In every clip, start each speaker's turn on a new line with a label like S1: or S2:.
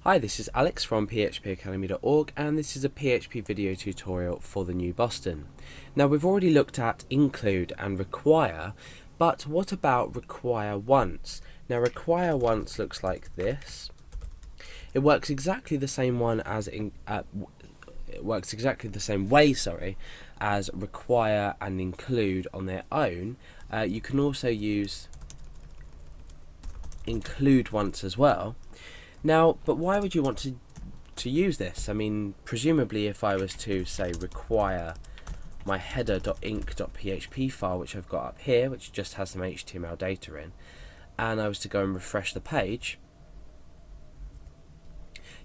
S1: Hi, this is Alex from phpacademy.org, and this is a PHP video tutorial for the new Boston. Now, we've already looked at include and require, but what about require once? Now, require once looks like this. It works exactly the same way, as require and include on their own. You can also use include once as well. Now, but why would you want to use this? I mean, presumably if I was to say require my header.inc.php file, which I've got up here, which just has some HTML data in, and I was to go and refresh the page,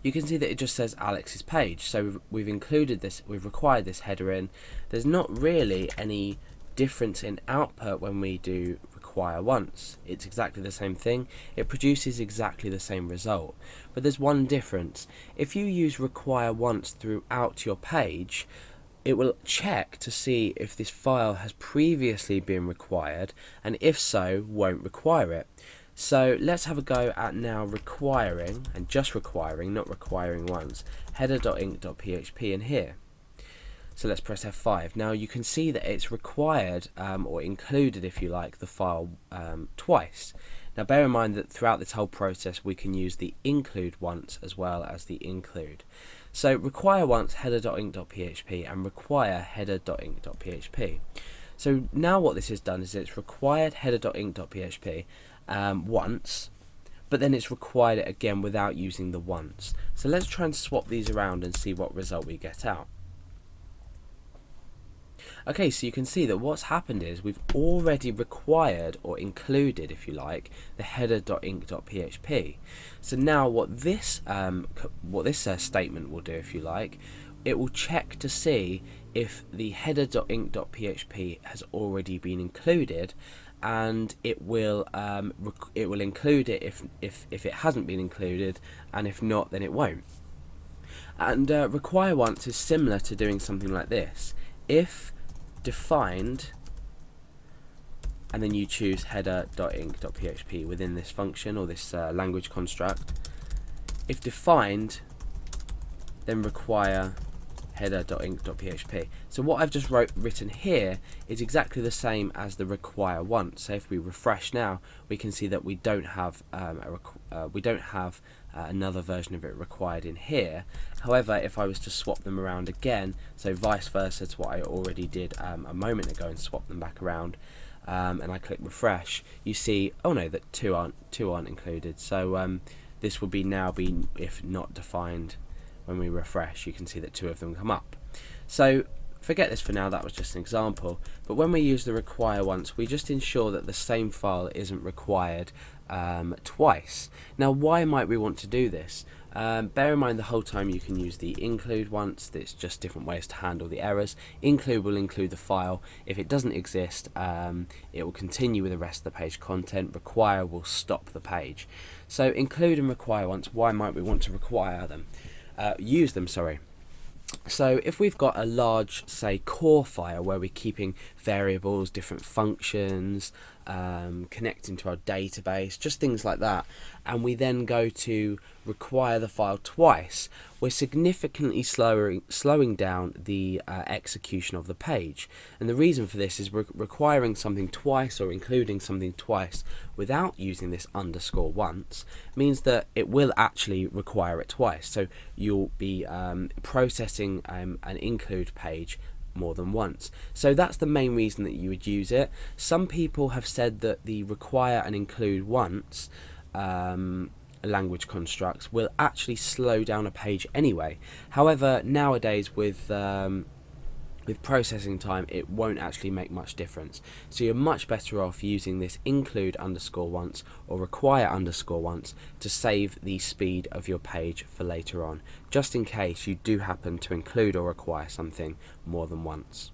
S1: you can see that it just says Alex's page. So we've included this, we've required this header in. There's not really any difference in output when we do require once. It's exactly the same thing. It produces exactly the same result. But there's one difference. If you use require once throughout your page, it will check to see if this file has previously been required, and if so, won't require it. So let's have a go at now requiring, and just requiring, not requiring once, header.inc.php in here. So let's press F5. Now you can see that it's required, or included if you like, the file twice. Now bear in mind that throughout this whole process we can use the include once as well as the include. So require once header.inc.php and require header.inc.php. So now what this has done is it's required header.inc.php once, but then it's required it again without using the once. So let's try and swap these around and see what result we get out. Okay, so you can see that what's happened is we've already required, or included if you like, the header.inc.php. So now what this statement will do, if you like, it will check to see if the header.inc.php has already been included, and it will include it if it hasn't been included, and if not, then it won't. And require once is similar to doing something like this. If defined, and then you choose header.inc.php within this function or this language construct. If defined, then require header.inc.php. So what I've just written here is exactly the same as the require once. So if we refresh now, we can see that we don't have another version of it required in here. However, if I was to swap them around again, so vice versa to what I already did a moment ago and swap them back around, and I click refresh, you see, oh no, that two aren't included. So this will now be if not defined. When we refresh, you can see that two of them come up. So forget this for now, that was just an example. But when we use the require once, we just ensure that the same file isn't required twice. Now, why might we want to do this? Bear in mind the whole time you can use the include once. There's just different ways to handle the errors. Include will include the file. If it doesn't exist, it will continue with the rest of the page content. Require will stop the page. So include and require once, why might we want to require them? Use them, sorry. So if we've got a large, say, core file where we're keeping variables, different functions, connecting to our database, just things like that, and we then go to require the file twice, we're significantly slowing down the execution of the page. And the reason for this is requiring something twice or including something twice without using this underscore once means that it will actually require it twice. So you'll be processing an include page more than once. So that's the main reason that you would use it. Some people have said that the require and include once language constructs will actually slow down a page anyway. However, nowadays with processing time, it won't actually make much difference. So you're much better off using this include underscore once or require underscore once to save the speed of your page for later on, just in case you do happen to include or require something more than once.